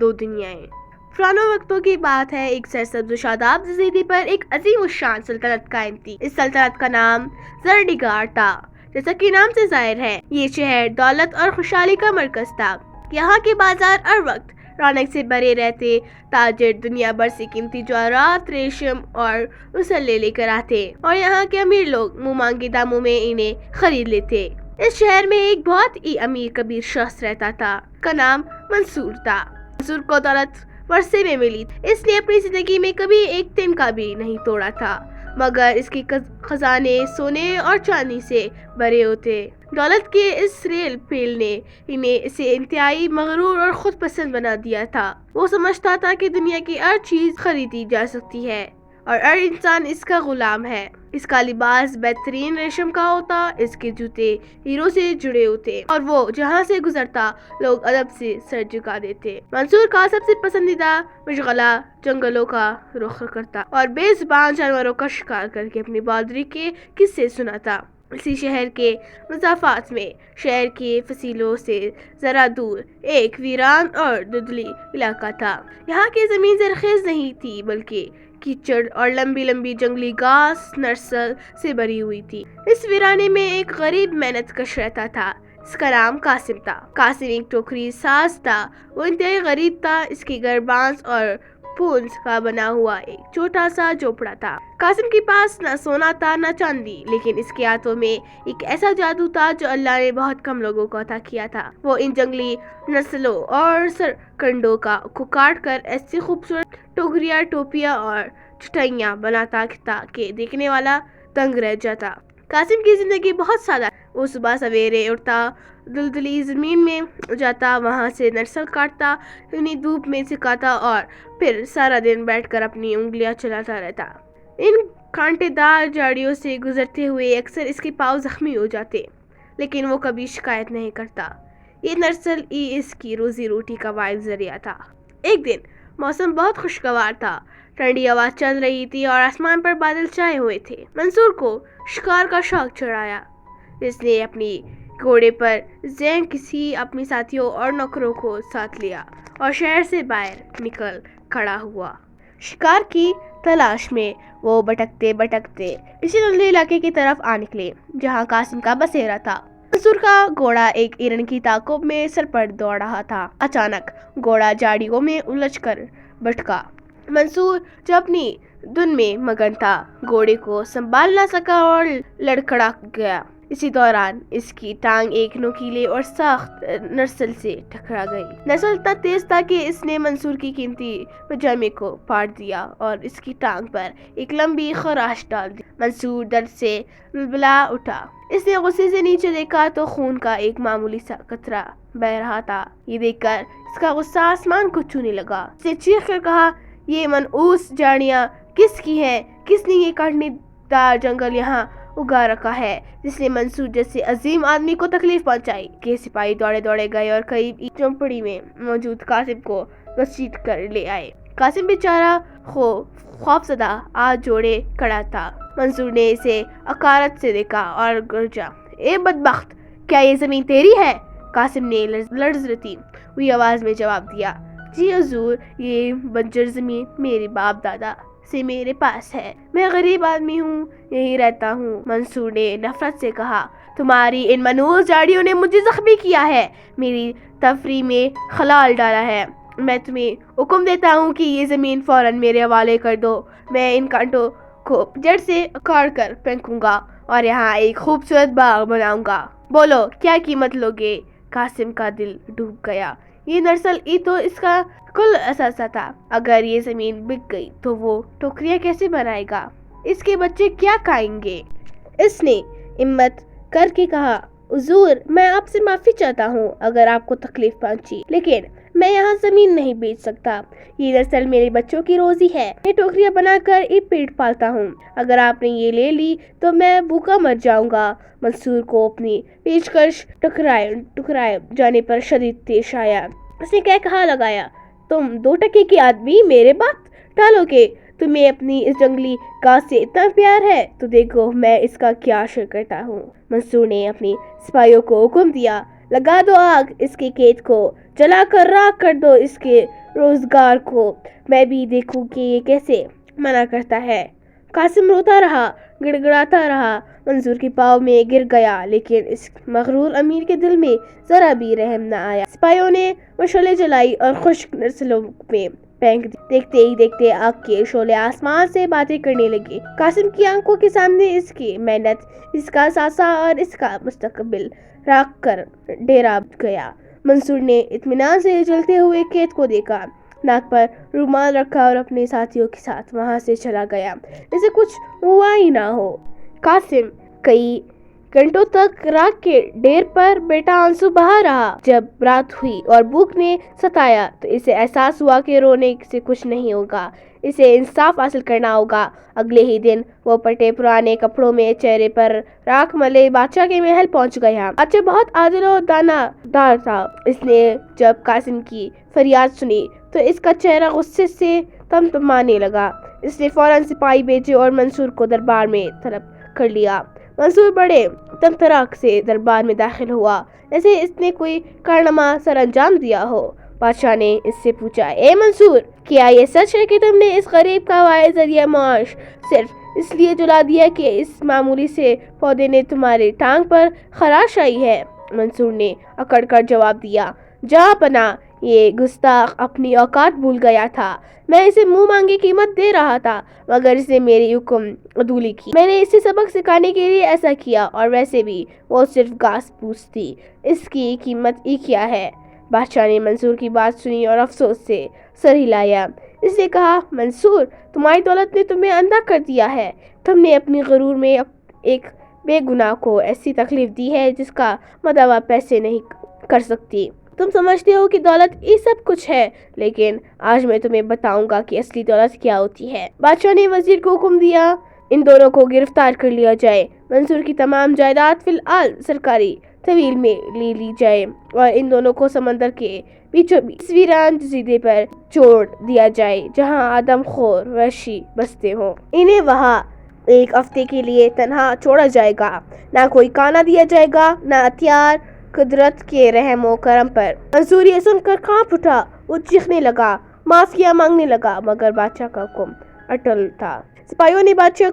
دو دنیائیں۔ پرانوں وقتوں کی بات ہے، ایک سرسبز و شاداب جزیرے پر ایک عظیم الشان سلطنت قائم تھی۔ اس سلطنت کا نام زرنگار تھا۔ جیسا کہ نام سے ظاہر ہے، یہ شہر دولت اور خوشحالی کا مرکز تھا۔ یہاں کے بازار ہر وقت رونق سے بھرے رہتے، تاجر دنیا بھر سے قیمتی جواہرات، ریشم اور مسلے لے کر آتے اور یہاں کے امیر لوگ منہ مانگے داموں میں انہیں خرید لیتے۔ اس شہر میں ایک بہت ہی امیر کبیر شخص رہتا تھا، اس کا نام منصور تھا۔ منصور کو دولت ورثے میں ملی، اس نے اپنی زندگی میں کبھی ایک دن کا بھی نہیں توڑا تھا، مگر اس کے خزانے سونے اور چاندی سے بھرے ہوتے۔ دولت کے اس ریل پیل نے اسے انتہائی مغرور اور خود پسند بنا دیا تھا۔ وہ سمجھتا تھا کہ دنیا کی ہر چیز خریدی جا سکتی ہے اور ہر انسان اس کا غلام ہے۔ اس کا لباس بہترین ریشم کا ہوتا، اس کے جوتے ہیروں سے جڑے ہوتے اور وہ جہاں سے گزرتا لوگ ادب سے سر جھکا دیتے۔ منصور کا سب سے پسندیدہ مشغلہ جنگلوں کا رخ کرتا اور بے زبان جانوروں کا شکار کر کے اپنی بہادری کے قصے سناتا۔ اسی شہر کے مسافات میں شہر کے فصیلوں سے ذرا دور ایک ویران اور دھندلی علاقہ تھا۔ یہاں کی زمین زرخیز نہیں تھی بلکہ کیچڑ اور لمبی لمبی جنگلی گھاس نرسل سے بھری ہوئی تھی۔ اس ویرانے میں ایک غریب محنت کش رہتا تھا، اس کا نام قاسم تھا۔ قاسم ایک ٹوکری ساز تھا، وہ انتہائی غریب تھا۔ اس کے گھر بانس اور پونس کا بنا ہوا ایک چھوٹا سا جھوپڑا تھا۔ قاسم کے پاس نہ سونا تھا نہ چاندی، لیکن اس کے ہاتھوں میں ایک ایسا جادو تھا جو اللہ نے بہت کم لوگوں کو عطا کیا تھا۔ وہ ان جنگلی نسلوں اور سرکنڈوں کو کاٹ کر ایسی خوبصورت ٹوکریاں، ٹوپیاں اور چٹائیاں بناتا تھا کہ دیکھنے والا دنگ رہ جاتا۔ قاسم کی زندگی بہت سادہ، وہ صبح سویرے اٹھتا، دلدلی زمین میں جاتا، وہاں سے نرسل کاٹتا، انہیں دھوپ میں سکھاتا اور پھر سارا دن بیٹھ کر اپنی انگلیاں چلاتا رہتا۔ ان کانٹے دار جھاڑیوں سے گزرتے ہوئے اکثر اس کے پاؤں زخمی ہو جاتے، لیکن وہ کبھی شکایت نہیں کرتا۔ یہ نرسل ہی اس کی روزی روٹی کا واحد ذریعہ تھا۔ ایک دن موسم بہت خوشگوار تھا، ٹھنڈی ہوا چل رہی تھی اور آسمان پر بادل چھائے ہوئے تھے۔ منصور کو شکار کا شوق چڑھایا، اس نے اپنی گھوڑے پر زین کسی اپنے ساتھیوں اور نوکروں کو ساتھ لیا اور شہر سے باہر نکل کھڑا ہوا۔ شکار کی تلاش میں وہ بھٹکتے بھٹکتے اسی دلدلی علاقے کی طرف آ نکلے جہاں قاسم کا بسیرا تھا۔ منصور کا گھوڑا ایک ہرن کی تعاقب میں سر پر دوڑ رہا تھا۔ اچانک گھوڑا جھاڑیوں میں الجھ کر بھٹکا۔ منصور جو اپنی دھن میں مگن تھا، گھوڑے کو سنبھال نہ سکا اور لڑکھڑا گیا۔ اسی دوران اس کی ٹانگ ایک نوکیلے اور سخت نرسل سے ٹکرا گئی۔ نرسل اتنا تیز تھا کہ اس نے منصور کی قیمتی پجامے کو پاٹ دیا اور اس کی ٹانگ پر ایک لمبی خراش ڈال دی۔ منصور درد سے بلبلا اٹھا۔ اس نے غصے سے نیچے دیکھا تو خون کا ایک معمولی سا قطرہ بہہ رہا تھا۔ یہ دیکھ کر اس کا غصہ آسمان کو چھونے لگا۔ اس نے چیخ کر کہا، یہ منحوس جھاڑیاں کس کی ہیں؟ کس نے یہ کاٹنے دار جنگل یہاں اگا رکھا ہے جس نے منصور جیسے عظیم آدمی کو تکلیف پہنچائی؟ کہ سپاہی دوڑے دوڑے گئے اور قریب ایک جھونپڑی میں موجود قاسم کو گھسیٹ کر لے آئے۔ قاسم بیچارہ خوف زدہ ہاتھ جوڑے کھڑا تھا۔ منصور نے اسے حقارت سے دیکھا اور گرجا، اے بدبخت، کیا یہ زمین تیری ہے؟ قاسم نے لرزتی ہوئی آواز میں جواب دیا، جی حضور، یہ بنجر زمین میرے باپ دادا سے میرے پاس ہے، میں غریب آدمی ہوں، یہیں رہتا ہوں۔ منصور نے نفرت سے کہا، تمہاری ان منحوس جھاڑیوں نے مجھے زخمی کیا ہے، میری تفریح میں خلل ڈالا ہے۔ میں تمہیں حکم دیتا ہوں کہ یہ زمین فوراً میرے حوالے کر دو، میں ان کانٹوں کو جڑ سے اکھاڑ کر پھینکوں گا اور یہاں ایک خوبصورت باغ بناؤں گا۔ بولو کیا قیمت لوگے؟ قاسم کا دل ڈوب گیا۔ یہ نرسل ہی تو اس کا کل اثاثہ تھا، اگر یہ زمین بک گئی تو وہ ٹوکریاں کیسے بنائے گا؟ اس کے بچے کیا کھائیں گے؟ اس نے ہمت کر کے کہا، حضور، میں آپ سے معافی چاہتا ہوں اگر آپ کو تکلیف پہنچی، لیکن میں یہاں زمین نہیں بیچ سکتا۔ یہ دراصل میرے بچوں کی روزی ہے، میں ٹوکریاں بنا کر ایک پیٹ پالتا ہوں، اگر آپ نے یہ لے لی تو میں بھوکا مر جاؤں گا۔ منصور کو اپنی پیشکش ٹکرائے جانے پر شدید طیش آیا۔ اس نے کہا لگایا، تم 2 ٹکے کے آدمی میرے بات ٹالو گے؟ تمہیں اپنی اس جنگلی گھاس سے اتنا پیار ہے تو دیکھو میں اس کا کیا اثر کرتا ہوں۔ منصور نے اپنی سپاہیوں کو حکم دیا، لگا دو آگ اس کے کھیت کو جلا کر راکھ کر دو اس کے روزگار کو، میں بھی دیکھوں کہ یہ کیسے منع کرتا ہے۔ قاسم روتا رہا، گڑ گڑاتا رہا۔ منصور کے پاؤں میں گر گیا، لیکن اس مغرور امیر کے دل میں ذرا بھی رحم نہ آیا۔ سپاہیوں نے مشعلیں جلائی اور خشک نسلوں میں پھینک دی۔ دیکھتے ہی دیکھتے آگ کے شعلے آسمان سے باتیں کرنے لگے۔ قاسم کی آنکھوں کے سامنے اس کی محنت، اس کا اثاثہ اور اس کا مستقبل راکھ کر ڈیرا گیا۔ منصور نے اطمینان سے جلتے ہوئے کھیت کو دیکھا، ناک پر رومال رکھا اور اپنے ساتھیوں کے ساتھ وہاں سے چلا گیا جیسے کچھ ہوا ہی نہ ہو۔ قاسم کئی گھنٹوں تک راکھ کے ڈھیر پر بیٹھا آنسو بہا رہا۔ جب رات ہوئی اور بھوک نے ستایا تو اسے احساس ہوا کہ رونے سے کچھ نہیں ہوگا، اسے انصاف حاصل کرنا ہوگا۔ اگلے ہی دن وہ پھٹے پرانے کپڑوں میں چہرے پر راکھ ملے بادشاہ کے محل پہنچ گیا۔ بادشاہ بہت عادل و دانا دار تھا۔ اس نے جب قاسم کی فریاد سنی تو اس کا چہرہ غصے سے تمتمانے لگا۔ اس نے فوراً سپاہی بھیجے اور منصور کو دربار میں طلب کر لیا۔ منصور بڑے تمطراق سے دربار میں داخل ہوا، جیسے اس نے کوئی کارنامہ سر انجام دیا ہو۔ بادشاہ نے اس سے پوچھا، اے منصور، کیا یہ سچ ہے کہ تم نے اس غریب کا واحد ذریعہ معاش صرف اس لیے جلا دیا کہ اس معمولی سے پودے نے تمہاری ٹانگ پر خراش آئی ہے؟ منصور نے اکڑ کر جواب دیا، جہاں پناہ، یہ گستاخ اپنی اوقات بھول گیا تھا۔ میں اسے منہ مانگی قیمت دے رہا تھا، مگر اس نے میری حکم عدولی کی۔ میں نے اسے سبق سکھانے کے لیے ایسا کیا، اور ویسے بھی وہ صرف گھاس پھوس تھی، اس کی قیمت ہی کیا ہے؟ بادشاہ نے منصور کی بات سنی اور افسوس سے سر ہلایا۔ اس نے کہا، منصور، تمہاری دولت نے تمہیں اندھا کر دیا ہے۔ تم نے اپنی غرور میں ایک بے گناہ کو ایسی تکلیف دی ہے جس کا مداوع پیسے نہیں کر سکتی۔ تم سمجھتے ہو کہ دولت یہ سب کچھ ہے، لیکن آج میں تمہیں بتاؤں گا کہ اصلی دولت کیا ہوتی ہے۔ بادشاہ نے وزیر کو حکم دیا، ان دونوں کو گرفتار کر لیا جائے۔ منصور کی تمام جائیداد فی الحال سرکاری تحویل میں لے لی جائے اور ان دونوں کو سمندر کے بیچوں بیچ ویران جزیرے پر چھوڑ دیا جائے جہاں آدم خور وحشی بستے ہوں۔ انہیں وہاں ایک ہفتے کے لیے تنہا چھوڑا جائے گا، نہ کوئی کھانا دیا جائے گا، نہ ہتھیار۔ قدرت کے رحم و کرم پر منصور یہ سن کر کانپ اٹھا۔ وہ چیخنے لگا، معافیا مانگنے لگا، مگر بادشاہ کا حکم اٹل تھا۔ سپاہیوں نے بادشاہ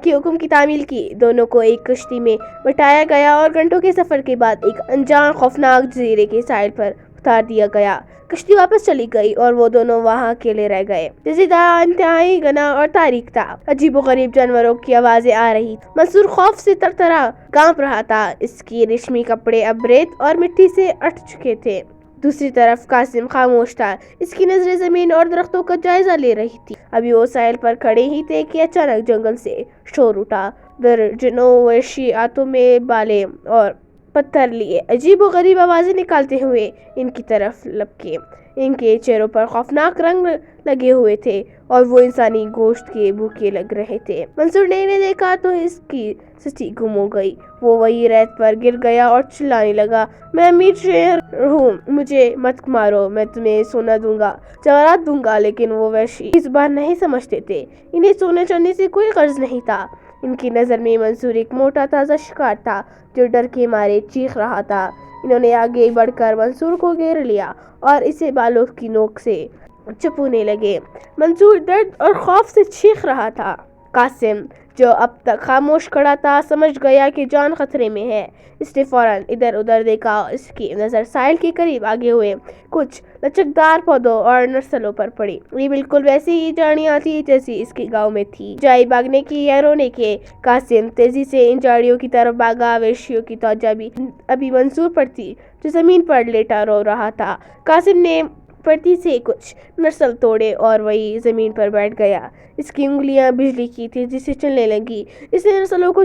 کے حکم کی تعمیل کی۔ دونوں کو ایک کشتی میں بٹھایا گیا اور گھنٹوں کے سفر کے بعد ایک انجان خوفناک جزیرے کے ساحل پر اتار دیا گیا۔ کشتی واپس چلی گئی اور وہ دونوں وہاں اکیلے رہ گئے۔ جزیرہ انتہائی گھنا اور تاریک تھا۔ عجیب و غریب جانوروں کی آوازیں آ رہی تھیں۔ منصور خوف سے تر ترا کانپ رہا تھا۔ اس کے ریشمی کپڑے اب ریت اور مٹی سے اٹھ چکے تھے۔ دوسری طرف قاسم خاموش تھا، اس کی نظریں زمین اور درختوں کا جائزہ لے رہی تھی۔ ابھی وہ ساحل پر کھڑے ہی تھے کہ اچانک جنگل سے شور اٹھا۔ درجنوں وحشی ہاتھوں میں بالیں اور پتھر لیے عجیب و غریب آوازیں نکالتے ہوئے ان کی طرف لپکے۔ ان کے چہروں پر خوفناک رنگ لگے ہوئے تھے اور وہ انسانی گوشت کے بھوکے لگ رہے تھے۔ منصور نے انہیں دیکھا تو اس کی سچی گم ہو گئی۔ وہ وہی ریت پر گر گیا اور چلانے لگا، میں امیر شہر ہوں، مجھے مت مارو، میں تمہیں سونا دوں گا، جواہرات دوں گا۔ لیکن وہ وحشی اس بات نہیں سمجھتے تھے، انہیں سونے چاندی سے کوئی غرض نہیں تھا۔ ان کی نظر میں منصور ایک موٹا تازہ شکار تھا جو ڈر کے مارے چیخ رہا تھا۔ انہوں نے آگے بڑھ کر منصور کو گھیر لیا اور اسے بالوں کی نوک سے چپونے لگے۔ منصور درد اور خوف سے چیخ رہا تھا۔ قاسم، جو اب تک خاموش کھڑا تھا، سمجھ گیا کہ جان خطرے میں ہے۔ اس نے فوراً ادھر ادھر دیکھا اور اس کی نظر ساحل کے قریب آگے ہوئے کچھ لچکدار پودوں اور نرسلوں پر پڑی۔ یہ بالکل ویسی ہی جھاڑیاں تھیں جیسی اس کے گاؤں میں تھی۔ جائے بھاگنے کی یا رونے کے۔ قاسم تیزی سے ان جھاڑیوں کی طرف بھاگا۔ وحشیوں کی توجہ ابھی منصور پر تھی جو زمین پر لیٹا رو رہا تھا۔ قاسم نے پرتی سے کچھ نرسل توڑے اور وہی زمین پر بیٹھ گیا۔ اس کی انگلیاں بجلی کی تیزی سے چلنے لگی۔ اس نے نرسلوں کو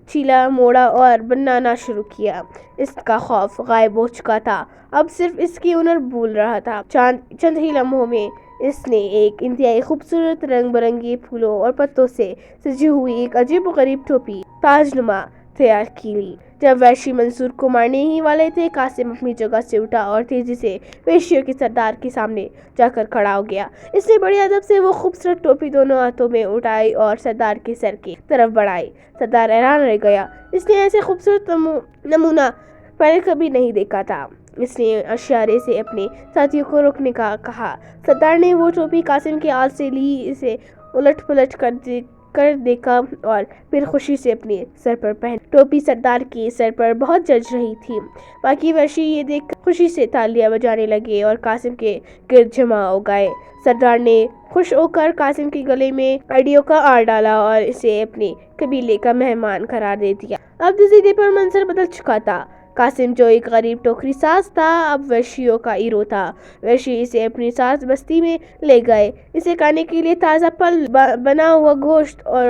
چیلا موڑا اور بنانا شروع کیا۔ اس کا خوف غائب ہو چکا تھا، اب صرف اس کی ہنر بھول رہا تھا۔ چند ہی لمحوں میں اس نے ایک انتہائی خوبصورت رنگ برنگے پھولوں اور پتوں سے سجی ہوئی ایک عجیب و غریب ٹوپی تاج نما تیار کی لی۔ جب وحشی منصور کو مارنے ہی والے تھے، قاسم اپنی جگہ سے اٹھا اور تیزی سے وحشیوں کے سردار کے سامنے جا کر کھڑا ہو گیا۔ اس نے بڑے ادب سے وہ خوبصورت ٹوپی دونوں ہاتھوں میں اٹھائی اور سردار کے سر کی طرف بڑھائی۔ سردار حیران رہ گیا، اس نے ایسے خوبصورت نمونہ پہلے کبھی نہیں دیکھا تھا۔ اس نے اشارے سے اپنے ساتھیوں کو روکنے کا کہا۔ سردار نے وہ ٹوپی قاسم کے ہاتھ سے لی، اسے الٹ پلٹ کر دیکھا اور پھر خوشی سے اپنے سر پر پہن۔ ٹوپی سردار کے سر پر بہت جچ رہی تھی۔ باقی وحشی یہ دیکھ کر خوشی سے تالیاں بجانے لگے اور قاسم کے گرد جمع ہو گئے۔ سردار نے خوش ہو کر قاسم کے گلے میں ہڈیوں کا ہار ڈالا اور اسے اپنے قبیلے کا مہمان قرار دے دیا۔ اب جزیرے پر منظر بدل چکا تھا۔ قاسم جو ایک غریب ٹوکری ساز تھا اب وحشیوں کا ہیرو تھا۔ وحشی اسے اپنی ساز بستی میں لے گئے۔ اسے کھانے کے لیے تازہ پھل، بنا ہوا گوشت اور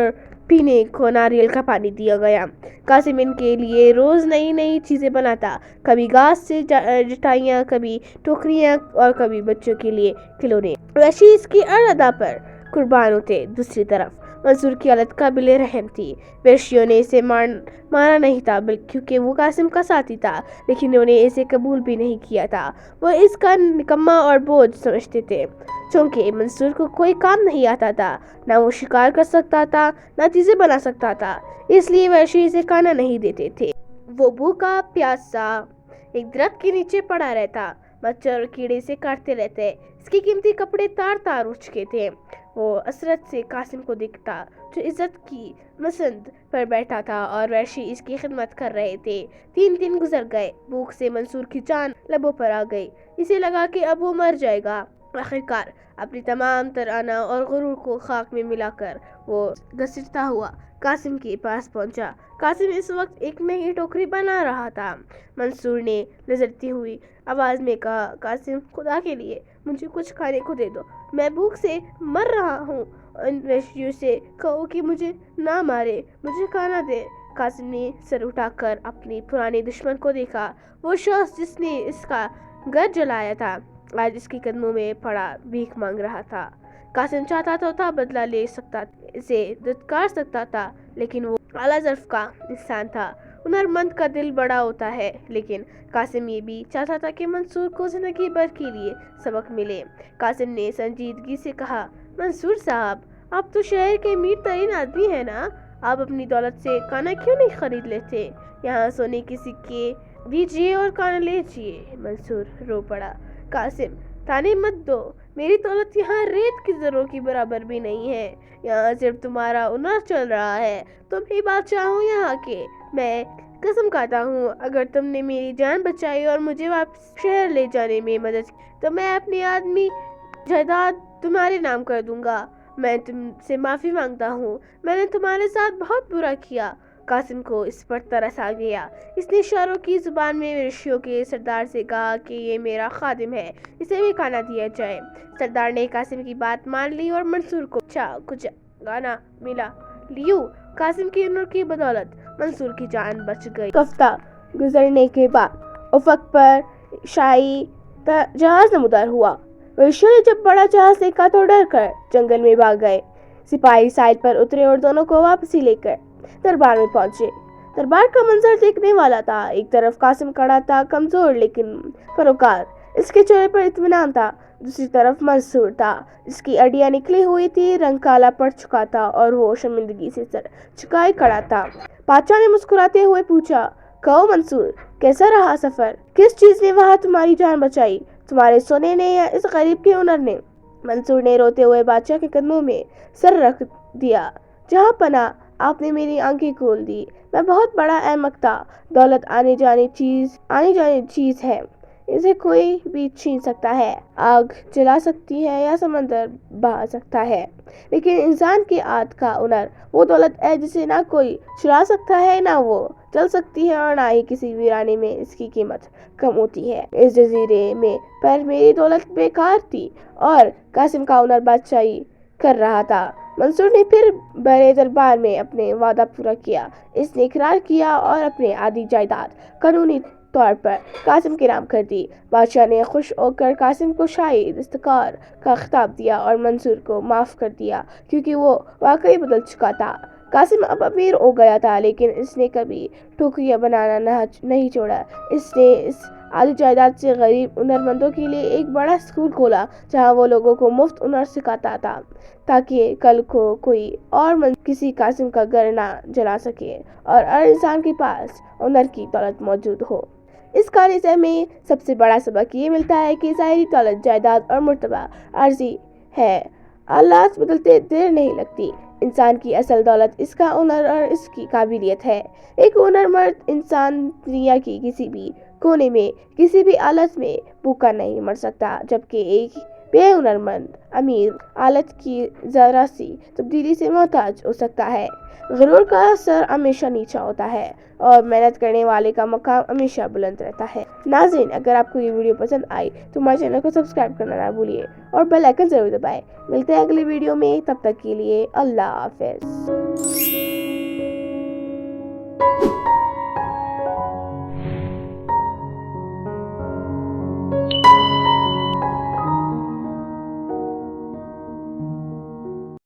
پینے کو ناریل کا پانی دیا گیا۔ قاسم ان کے لیے روز نئی نئی چیزیں بناتا، کبھی گھاس سے چٹائیاں، کبھی ٹوکریاں اور کبھی بچوں کے لیے کھلونے۔ وحشی اس کی ہر ادا پر قربان ہوتے۔ دوسری طرف منصور کی حالت قابل رحم تھی۔ وحشیوں نے اسے مارا نہیں تھا کیونکہ وہ قاسم کا ساتھی تھا، لیکن انہوں نے اسے قبول بھی نہیں کیا تھا۔ وہ اس کا نکما اور بوجھ سمجھتے تھے۔ چونکہ منصور کو کوئی کام نہیں آتا تھا، نہ وہ شکار کر سکتا تھا، نہ چیزیں بنا سکتا تھا، اس لیے وحشی اسے کھانا نہیں دیتے تھے۔ وہ بھوکا پیاسا ایک درخت کے نیچے پڑا رہتا، مچھر اور کیڑے سے کاٹتے رہتے۔ اس کے قیمتی کپڑے تار تار ہو چکے تھے۔ وہ حسرت سے قاسم کو دیکھتا جو عزت کی مسند پر بیٹھا تھا اور وحشی اس کی خدمت کر رہے تھے۔ 3 دن گزر گئے۔ بھوک سے منصور کی جان لبوں پر آ گئی۔ اسے لگا کہ اب وہ مر جائے گا۔ آخرکار اپنی تمام ترانا اور غرور کو خاک میں ملا کر وہ گھسٹتا ہوا قاسم کے پاس پہنچا۔ قاسم اس وقت ایک نئی ٹوکری بنا رہا تھا۔ منصور نے لرزتی ہوئی آواز میں کہا، قاسم خدا کے لیے مجھے کچھ کھانے کو دے دو، میں بھوک سے مر رہا ہوں۔ ان وحشیوں سے کہو کہ مجھے نہ مارے، مجھے کھانا دے۔ قاسم نے سر اٹھا کر اپنے پرانے دشمن کو دیکھا۔ وہ شخص جس نے اس کا گھر جلایا تھا آج اس کے قدموں میں پڑا بھیک مانگ رہا تھا۔ قاسم چاہتا تھا بدلہ لے سکتا، اسے دھتکار سکتا تھا، لیکن وہ اعلیٰ ظرف کا انسان تھا۔ ہنرمند کا دل بڑا ہوتا ہے، لیکن قاسم یہ بھی چاہتا تھا کہ منصور کو زندگی بھر کے لیے سبق ملے۔ قاسم نے سنجیدگی سے کہا، منصور صاحب، آپ تو شہر کے امیر ترین آدمی ہیں نا، آپ اپنی دولت سے کھانا کیوں نہیں خرید لیتے؟ یہاں سونے کے سکے دیجیے اور کھانا لیجیے۔ منصور رو پڑا۔ قاسم، تانے مت دو، میری دولت یہاں ریت کی ذروں کی برابر بھی نہیں ہے۔ یہاں صرف تمہارا ہنر چل رہا ہے، تم ہی بادشاہ ہو یہاں کے۔ میں قسم کھاتا ہوں اگر تم نے میری جان بچائی اور مجھے واپس شہر لے جانے میں مدد کی تو میں اپنی آدمی جائیداد تمہارے نام کر دوں گا۔ میں تم سے معافی مانگتا ہوں، میں نے تمہارے ساتھ بہت برا کیا۔ قاسم کو اس پر ترس آ گیا۔ اس نے اشاروں کی زبان میں وحشیوں کے سردار سے کہا کہ یہ میرا خادم ہے، اسے بھی کھانا دیا جائے۔ سردار نے قاسم کی بات مان لی اور منصور کو کچھ کھانا ملا لیو۔ قاسم کی ہنر کی بدولت منصور کی جان بچ گئی۔ ہفتہ گزرنے کے بعد افق پر شاہی جہاز نمودار ہوا۔ وحشیوں نے جب بڑا جہاز دیکھا تو ڈر کر جنگل میں بھاگ گئے۔ سپاہی ساحل پر اترے اور دونوں کو واپسی لے کر دربار میں پہنچے۔ دربار کا منظر دیکھنے والا تھا۔ ایک طرف قاسم کھڑا تھا، کمزور لیکن پروکار، اس کے چہرے پر اطمینان تھا۔ دوسری طرف منصور تھا، جس کی ہڈیاں نکلی ہوئی تھی، رنگ کالا پڑ چکا تھا اور وہ شرمندگی سے سر جھکائے کھڑا تھا۔ بادشاہ نے مسکراتے ہوئے پوچھا، کہو منصور، کیسا رہا سفر؟ کس چیز نے وہاں تمہاری جان بچائی، تمہارے سونے نے یا اس غریب کے ہنر نے؟ منصور نے روتے ہوئے بادشاہ کے قدموں میں سر رکھ دیا۔ جہاں پناہ، آپ نے میری آنکھیں کھول دی۔ میں بہت بڑا احمق تھا۔ دولت آنے جانے چیز ہے، اسے کوئی بھی چھین سکتا ہے، آگ جلا سکتی ہے یا سمندر بہا سکتا ہے، لیکن انسان کے ہاتھ کا ہنر وہ دولت ہے جسے نہ کوئی چرا سکتا ہے، نہ وہ جل سکتی ہے اور نہ ہی کسی ویرانے میں اس کی قیمت کم ہوتی ہے۔ اس جزیرے میں پر میری دولت بیکار تھی اور قاسم کا ہنر بادشاہی کر رہا تھا۔ منصور نے پھر بڑے دربار میں اپنے وعدہ پورا کیا۔ اس نے اقرار کیا اور اپنے آدھی جائیداد قانونی طور پر قاسم کے نام کر دی۔ بادشاہ نے خوش ہو کر قاسم کو شاہی دستکار کا خطاب دیا اور منصور کو معاف کر دیا کیونکہ وہ واقعی بدل چکا تھا۔ قاسم اب امیر ہو گیا تھا، لیکن اس نے کبھی ٹوکریاں بنانا نہیں چھوڑا۔ اس نے اس آدھی جائیداد سے غریب ہنرمندوں کے لیے ایک بڑا اسکول کھولا جہاں وہ لوگوں کو مفت ہنر سکھاتا تھا تاکہ کل کو کوئی اور کسی قاسم کا گھر نہ جلا سکے اور ہر انسان کے پاس ہنر کی دولت موجود ہو۔ اس کہانی سے ہمیں سب سے بڑا سبق یہ ملتا ہے کہ ظاہری دولت، جائیداد اور مرتبہ عارضی ہے، حالات بدلتے دیر نہیں لگتی۔ انسان کی اصل دولت اس کا ہنر اور اس کی قابلیت ہے۔ ایک ہنرمند انسان دنیا کی کسی بھی کونے میں کسی بھی حالت میں بھوکا نہیں مر سکتا، جبکہ ایک بے ہنرمند امیر حالت کی ذرا سی تبدیلی سے محتاج ہو سکتا ہے۔ غرور کا سر ہمیشہ نیچا ہوتا ہے اور محنت کرنے والے کا مقام ہمیشہ بلند رہتا ہے۔ ناظرین، اگر آپ کو یہ ویڈیو پسند آئی تو ہمارے چینل کو سبسکرائب کرنا نہ بھولیے اور بیل آئیکن ضرور دبائیں۔ ملتے ہیں اگلی ویڈیو میں، تب تک کے لیے اللہ حافظ۔